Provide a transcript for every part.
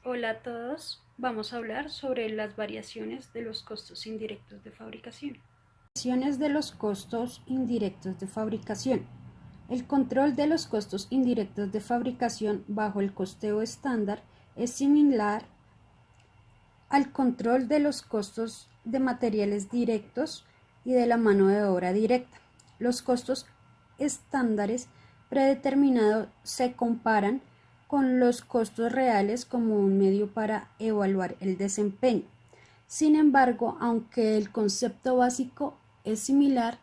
Hola a todos, vamos a hablar sobre las variaciones de los costos indirectos de fabricación. Variaciones de los costos indirectos de fabricación. El control de los costos indirectos de fabricación bajo el costeo estándar es similar al control de los costos de materiales directos y de la mano de obra directa. Los costos estándares predeterminados se comparan con los costos reales como un medio para evaluar el desempeño. Sin embargo, aunque el concepto básico es similar,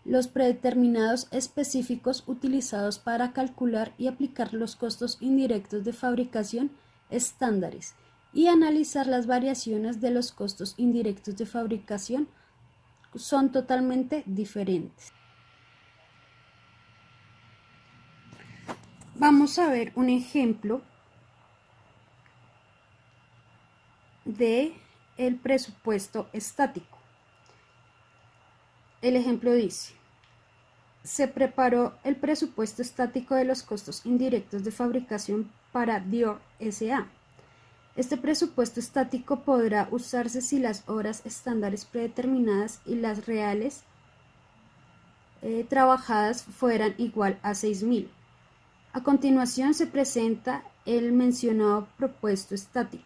los predeterminados específicos utilizados para calcular y aplicar los costos indirectos de fabricación estándares y analizar las variaciones de los costos indirectos de fabricación son totalmente diferentes. Vamos a ver un ejemplo de el presupuesto estático. El ejemplo dice: se preparó el presupuesto estático de los costos indirectos de fabricación para Dior S.A. Este presupuesto estático podrá usarse si las horas estándares predeterminadas y las reales trabajadas fueran igual a 6.000. A continuación se presenta el mencionado presupuesto estático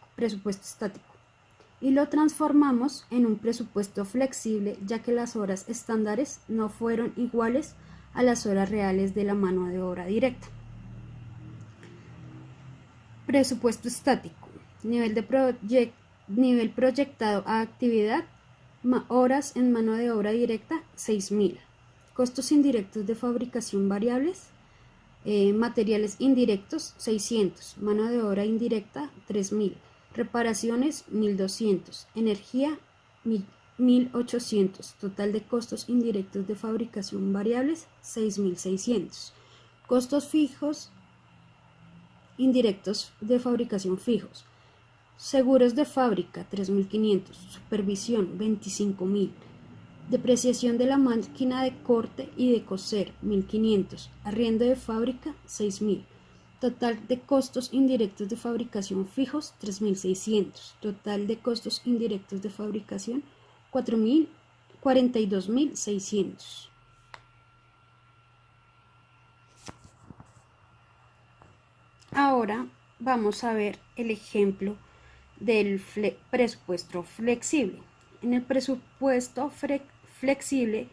y lo transformamos en un presupuesto flexible, ya que las horas estándares no fueron iguales a las horas reales de la mano de obra directa. Presupuesto estático: nivel proyectado a actividad, horas en mano de obra directa 6.000. Costos indirectos de fabricación variables: materiales indirectos 600, mano de obra indirecta 3.000, reparaciones 1.200, energía 1.800, total de costos indirectos de fabricación variables 6.600. Costos fijos indirectos de fabricación fijos: seguros de fábrica 3.500, supervisión 25.000, depreciación de la máquina de corte y de coser 1.500, arriendo de fábrica 6.000. Total de costos indirectos de fabricación fijos 3.600. Total de costos indirectos de fabricación 42.600. Ahora vamos a ver el ejemplo del presupuesto flexible. En el presupuesto flexible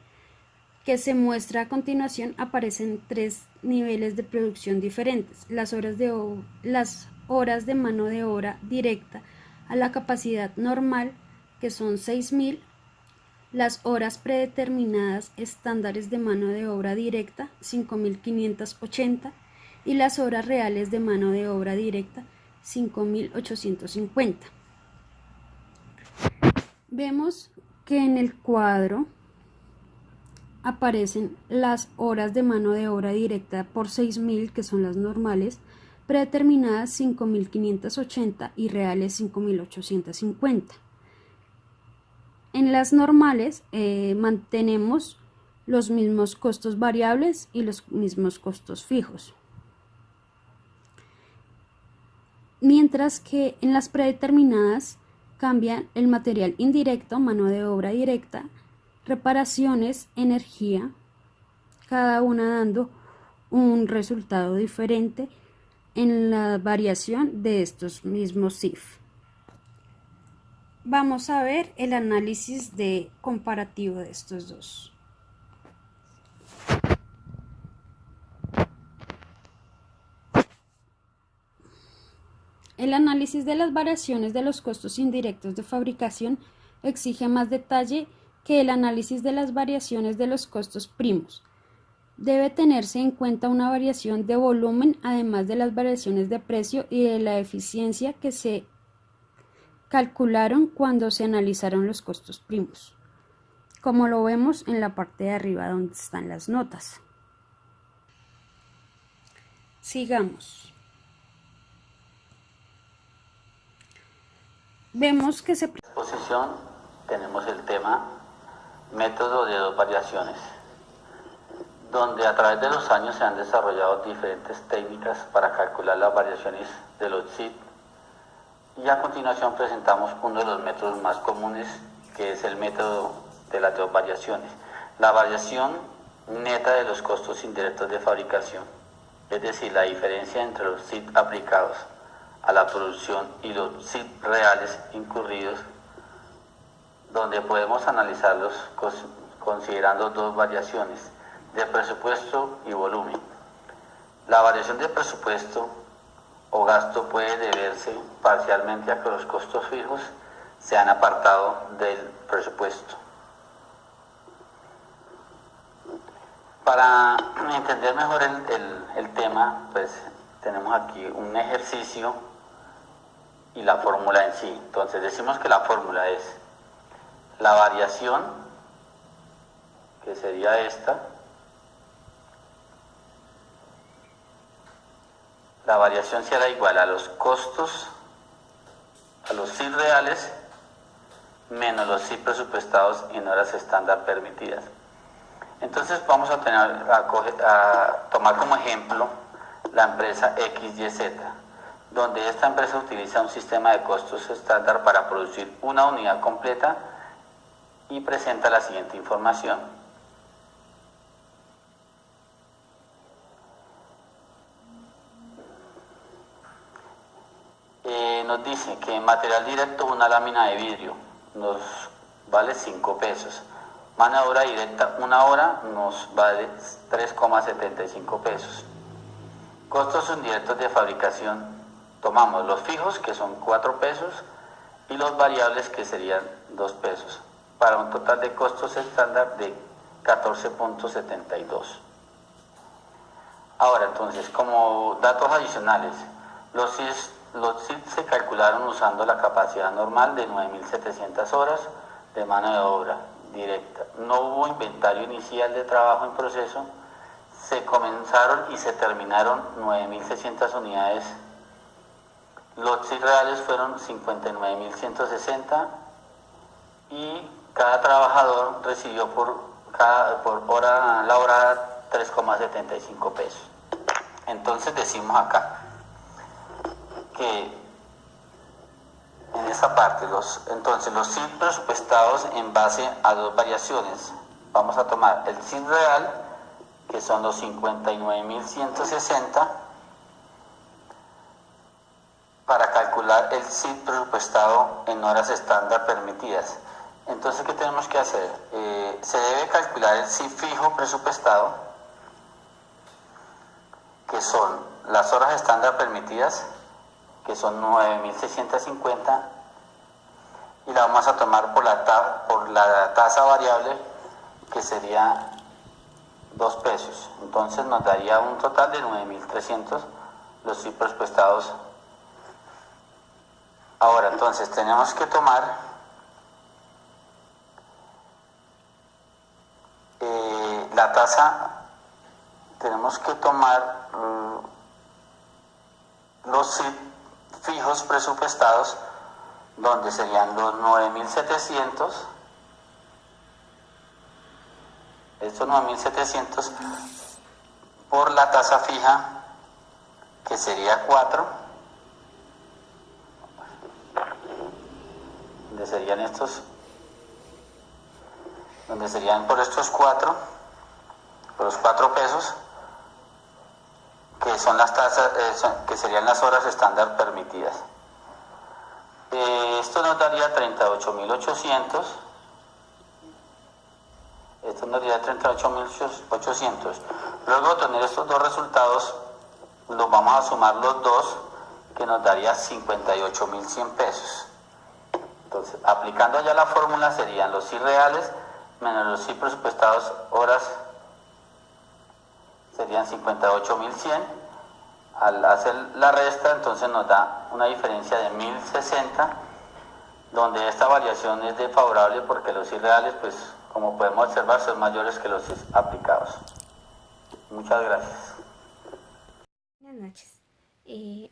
que se muestra a continuación aparecen tres niveles de producción diferentes: las horas de mano de obra directa a la capacidad normal, que son 6.000, las horas predeterminadas estándares de mano de obra directa 5.580 y las horas reales de mano de obra directa 5.850. Vemos que en el cuadro aparecen las horas de mano de obra directa por 6.000, que son las normales, predeterminadas 5.580 y reales 5.850. En las normales mantenemos los mismos costos variables y los mismos costos fijos, mientras que en las predeterminadas cambian el material indirecto, mano de obra directa, reparaciones, energía, cada una dando un resultado diferente en la variación de estos mismos CIF. Vamos a ver el análisis de comparativo de estos dos. El análisis de las variaciones de los costos indirectos de fabricación exige más detalle que el análisis de las variaciones de los costos primos. Debe tenerse en cuenta una variación de volumen, además de las variaciones de precio y de la eficiencia que se calcularon cuando se analizaron los costos primos, como lo vemos en la parte de arriba donde están las notas. Sigamos. Vemos que se... En esta exposición tenemos el tema método de dos variaciones, donde a través de los años se han desarrollado diferentes técnicas para calcular las variaciones de los CIF Y a continuación presentamos uno de los métodos más comunes, que es el método de las dos variaciones. La variación neta de los costos indirectos de fabricación, es decir, la diferencia entre los CIT aplicados a la producción y los CIT reales incurridos, donde podemos analizarlos considerando dos variaciones, de presupuesto y volumen. La variación de presupuesto o gasto puede deberse parcialmente a que los costos fijos se han apartado del presupuesto. Para entender mejor el tema, pues tenemos aquí un ejercicio y la fórmula en sí. Entonces decimos que la fórmula es la variación, que sería esta. La variación será igual a los costos, a los CIT reales, menos los CIT presupuestados en horas estándar permitidas. Entonces vamos a tomar como ejemplo la empresa XYZ, donde esta empresa utiliza un sistema de costos estándar para producir una unidad completa y presenta la siguiente información. Nos dice que en material directo una lámina de vidrio nos vale 5 pesos. Mano de obra directa, una hora nos vale 3,75 pesos. Costos indirectos de fabricación, tomamos los fijos, que son 4 pesos, y los variables, que serían 2 pesos, para un total de costos estándar de 14,72. Ahora, entonces, como datos adicionales, los CIT se calcularon usando la capacidad normal de 9.700 horas de mano de obra directa. No hubo inventario inicial de trabajo en proceso. Se comenzaron y se terminaron 9.600 unidades. Los CIT reales fueron 59.160 y cada trabajador recibió por hora laborada 3,75 pesos. Entonces decimos acá que en esa parte, entonces los CIT presupuestados en base a dos variaciones. Vamos a tomar el CIT real, que son los 59.160, para calcular el CIT presupuestado en horas estándar permitidas. Entonces, ¿qué tenemos que hacer? Se debe calcular el CIT fijo presupuestado, que son las horas estándar permitidas, que son 9.650, y la vamos a tomar por la tasa variable, que sería 2 pesos. Entonces nos daría un total de 9.300 los CIT presupuestados. Ahora, entonces tenemos que tomar la tasa, tenemos que tomar los CIT fijos presupuestados, donde serían los 9.700, estos 9.700 por la tasa fija, que sería 4, donde serían por estos 4, por los 4 pesos, que son las tasas, que serían las horas estándar permitidas. Esto nos daría 38.800. Esto nos daría 38.800. Luego de obtener estos dos resultados, los vamos a sumar los dos, que nos daría 58.100 pesos. Entonces, aplicando ya la fórmula, serían los CIT reales menos los CIT presupuestados horas, serían 58.100. Al hacer la resta, entonces nos da una diferencia de 1.060, donde esta variación es desfavorable porque los CIT reales, pues como podemos observar, son mayores que los CIT aplicados. Muchas gracias. Buenas noches.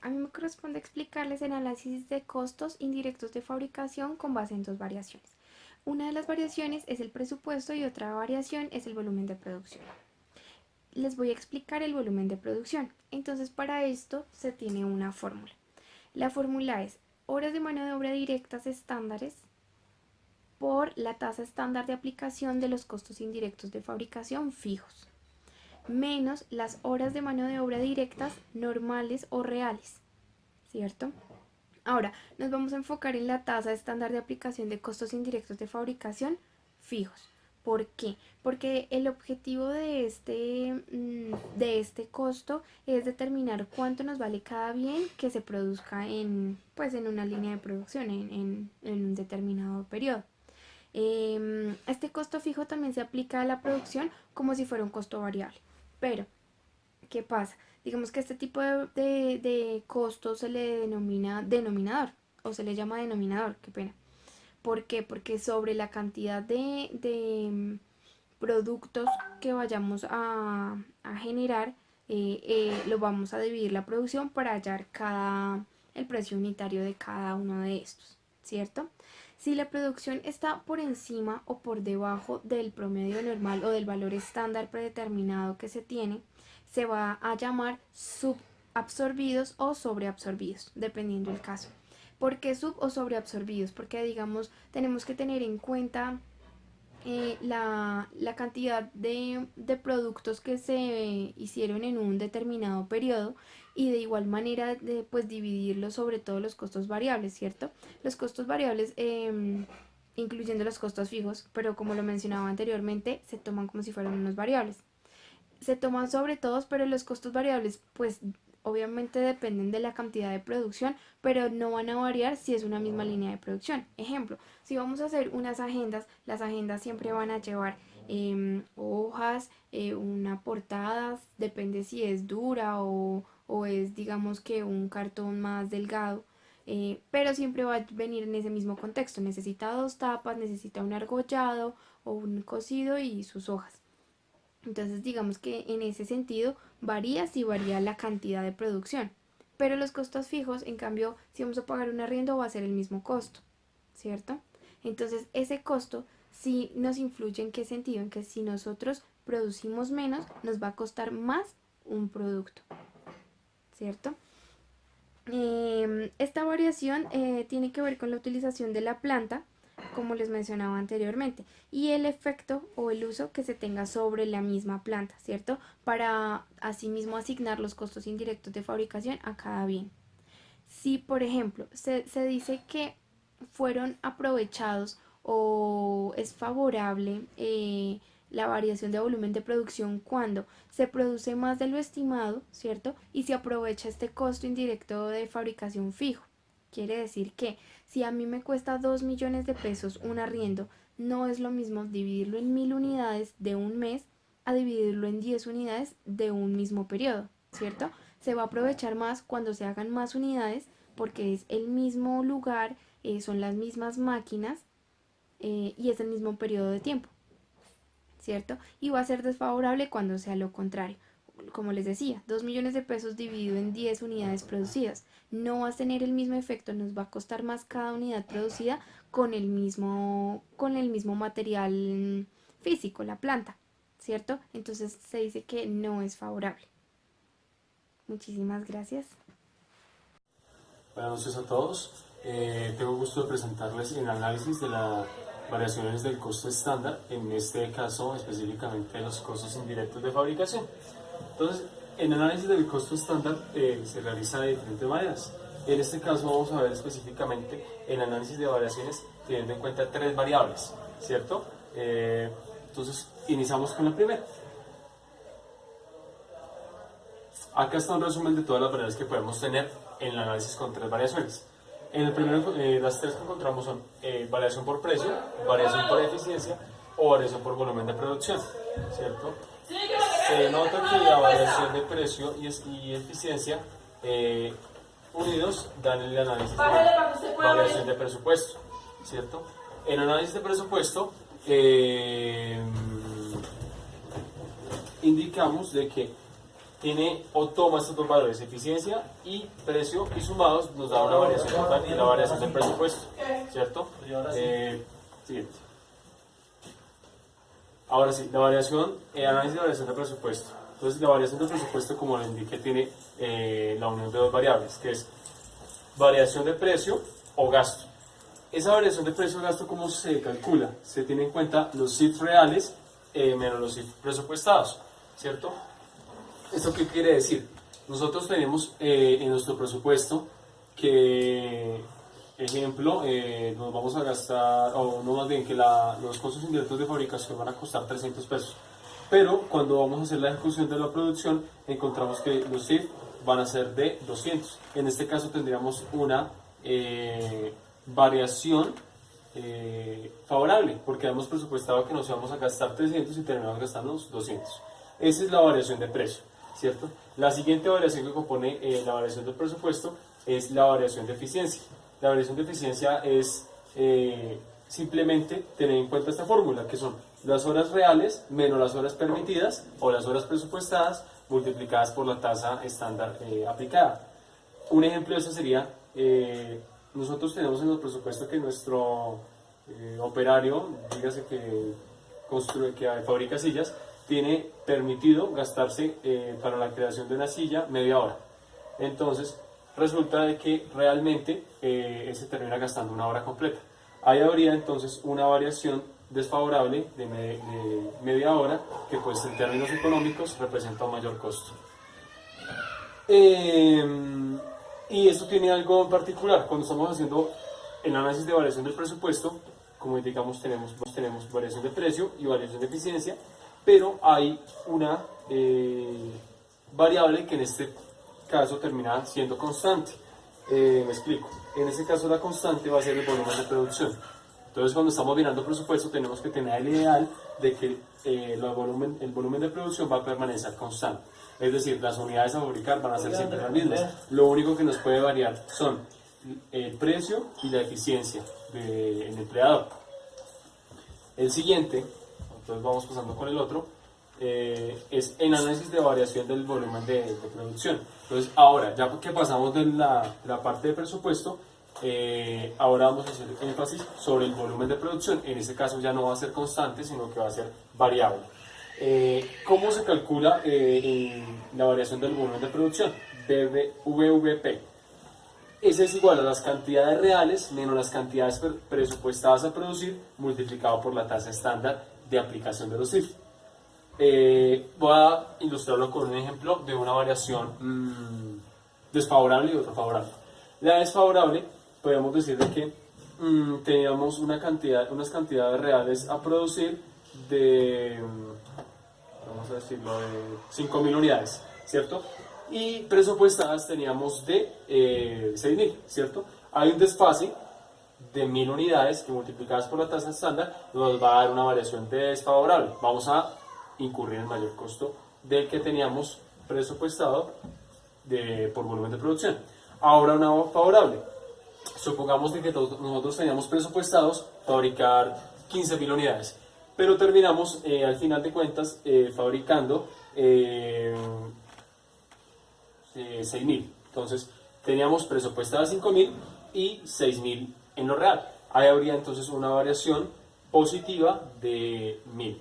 A mí me corresponde explicarles el análisis de costos indirectos de fabricación con base en dos variaciones. Una de las variaciones es el presupuesto y otra variación es el volumen de producción. Les voy a explicar el volumen de producción. Entonces, para esto se tiene una fórmula. La fórmula es horas de mano de obra directas estándares por la tasa estándar de aplicación de los costos indirectos de fabricación fijos, menos las horas de mano de obra directas normales o reales, ¿cierto? Ahora, nos vamos a enfocar en la tasa estándar de aplicación de costos indirectos de fabricación fijos. ¿Por qué? Porque el objetivo de este costo es determinar cuánto nos vale cada bien que se produzca en una línea de producción, en un determinado periodo. Este costo fijo también se aplica a la producción como si fuera un costo variable. Pero, ¿qué pasa? Digamos que este tipo de costos se le denomina denominador, o se le llama denominador, qué pena. ¿Por qué? Porque sobre la cantidad de productos que vayamos a generar, lo vamos a dividir la producción para hallar el precio unitario de cada uno de estos, ¿cierto? Si la producción está por encima o por debajo del promedio normal o del valor estándar predeterminado que se tiene, se va a llamar subabsorbidos o sobreabsorbidos, dependiendo del caso. ¿Por qué sub o sobreabsorbidos? Porque, digamos, tenemos que tener en cuenta la cantidad de productos que se hicieron en un determinado periodo y de igual manera dividirlos sobre todos los costos variables, ¿cierto? Los costos variables, incluyendo los costos fijos, pero como lo mencionaba anteriormente, se toman como si fueran unos variables. Se toman sobre todos, pero los costos variables obviamente dependen de la cantidad de producción, pero no van a variar si es una misma línea de producción. Ejemplo, si vamos a hacer unas agendas, las agendas siempre van a llevar hojas, una portada, depende si es dura o es, digamos, que un cartón más delgado, pero siempre va a venir en ese mismo contexto. Necesita 2 tapas, necesita un argollado o un cosido y sus hojas. Entonces, digamos que en ese sentido varía si varía la cantidad de producción. Pero los costos fijos, en cambio, si vamos a pagar un arriendo va a ser el mismo costo, ¿cierto? Entonces, ese costo sí nos influye en qué sentido, en que si nosotros producimos menos, nos va a costar más un producto, ¿cierto? Esta variación tiene que ver con la utilización de la planta, como les mencionaba anteriormente, y el efecto o el uso que se tenga sobre la misma planta, ¿cierto? Para asimismo asignar los costos indirectos de fabricación a cada bien. Si, por ejemplo, se dice que fueron aprovechados o es favorable la variación de volumen de producción cuando se produce más de lo estimado, ¿cierto? Y se aprovecha este costo indirecto de fabricación fijo. Quiere decir que si a mí me cuesta 2 millones de pesos un arriendo, no es lo mismo dividirlo en 1000 unidades de un mes a dividirlo en 10 unidades de un mismo periodo, ¿cierto? Se va a aprovechar más cuando se hagan más unidades porque es el mismo lugar, son las mismas máquinas y es el mismo periodo de tiempo, ¿cierto? Y va a ser desfavorable cuando sea lo contrario. Como les decía, 2 millones de pesos dividido en 10 unidades producidas. No va a tener el mismo efecto, nos va a costar más cada unidad producida con el mismo material físico, la planta, ¿cierto? Entonces se dice que no es favorable. Muchísimas gracias. Buenas noches a todos. Tengo gusto de presentarles el análisis de las variaciones del costo estándar, en este caso específicamente los costos indirectos de fabricación. Entonces, el análisis del costo estándar se realiza de diferentes maneras. En este caso vamos a ver específicamente el análisis de variaciones teniendo en cuenta 3 variables, ¿cierto? Entonces, iniciamos con la primera. Acá está un resumen de todas las variables que podemos tener en el análisis con 3 variaciones. En el primero, las 3 que encontramos son variación por precio, variación por eficiencia o variación por volumen de producción, ¿cierto? Se nota que la variación de precio y eficiencia unidos dan el análisis de variación de presupuesto, ¿cierto? En análisis de presupuesto indicamos de que tiene o toma estos 2 valores, eficiencia y precio, y sumados nos da una variación total y la variación del presupuesto, ¿cierto? Siguiente. Ahora sí, la variación, análisis de variación de presupuesto. Entonces, la variación de presupuesto, como lo indiqué, tiene la unión de 2 variables, que es variación de precio o gasto. Esa variación de precio o gasto, ¿cómo se calcula? Se tiene en cuenta los CIF reales menos los CIF presupuestados, ¿cierto? ¿Esto qué quiere decir? Nosotros tenemos en nuestro presupuesto que, ejemplo, nos vamos a gastar, o no más bien que los costos indirectos de fabricación van a costar 300 pesos. Pero cuando vamos a hacer la ejecución de la producción, encontramos que los CIF van a ser de 200. En este caso tendríamos una variación favorable, porque hemos presupuestado que nos íbamos a gastar 300 y terminamos gastando 200. Esa es la variación de precio, ¿cierto? La siguiente variación que compone la variación del presupuesto es la variación de eficiencia. La variación de eficiencia es simplemente tener en cuenta esta fórmula, que son las horas reales menos las horas permitidas o las horas presupuestadas multiplicadas por la tasa estándar aplicada. Un ejemplo de eso sería, nosotros tenemos en el presupuesto que nuestro operario, dígase que fabrica sillas, tiene permitido gastarse para la creación de una silla media hora. Entonces, resulta de que realmente se termina gastando una hora completa. Ahí habría entonces una variación desfavorable de media hora que pues en términos económicos representa un mayor costo. Y esto tiene algo en particular. Cuando estamos haciendo el análisis de variación del presupuesto, como indicamos, tenemos variación de precio y variación de eficiencia, pero hay una variable que en este caso termina siendo constante. Me explico. En este caso la constante va a ser el volumen de producción. Entonces, cuando estamos mirando presupuesto, tenemos que tener el ideal de que el volumen de producción va a permanecer constante. Es decir, las unidades a fabricar van a ser siempre las mismas. Lo único que nos puede variar son el precio y la eficiencia del empleador. El siguiente, entonces vamos pasando con el otro, es el análisis de variación del volumen de producción. Entonces, ahora, ya que pasamos de la parte de presupuesto, ahora vamos a hacer énfasis sobre el volumen de producción. En este caso ya no va a ser constante, sino que va a ser variable. ¿Cómo se calcula la variación del volumen de producción? VVP. Ese es igual a las cantidades reales menos las cantidades presupuestadas a producir multiplicado por la tasa estándar de aplicación de los CIF. Voy a ilustrarlo con un ejemplo de una variación desfavorable y otra favorable. La desfavorable, podríamos decir de que teníamos unas cantidades reales a producir de, vamos a decirlo, de 5.000 unidades, ¿cierto? Y presupuestadas teníamos de 6.000, ¿cierto? Hay un desfase de 1.000 unidades que multiplicadas por la tasa estándar nos va a dar una variación desfavorable. Vamos a incurrir en mayor costo del que teníamos presupuestado por volumen de producción. Ahora una favorable. Supongamos de que nosotros teníamos presupuestados fabricar 15.000 unidades, pero terminamos al final de cuentas fabricando 6.000. Entonces teníamos presupuestadas 5.000 y 6.000 en lo real. Ahí habría entonces una variación positiva de 1.000.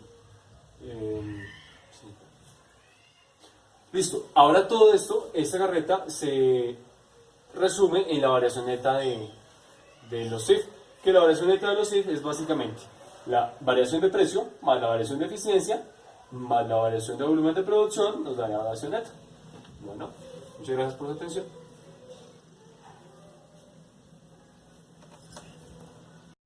Sí. Listo. Ahora todo esto, esta carreta se resume en la variación neta de los CIF, que la variación neta de los CIF es básicamente la variación de precio más la variación de eficiencia más la variación de volumen de producción nos da la variación neta. Bueno, muchas gracias por su atención.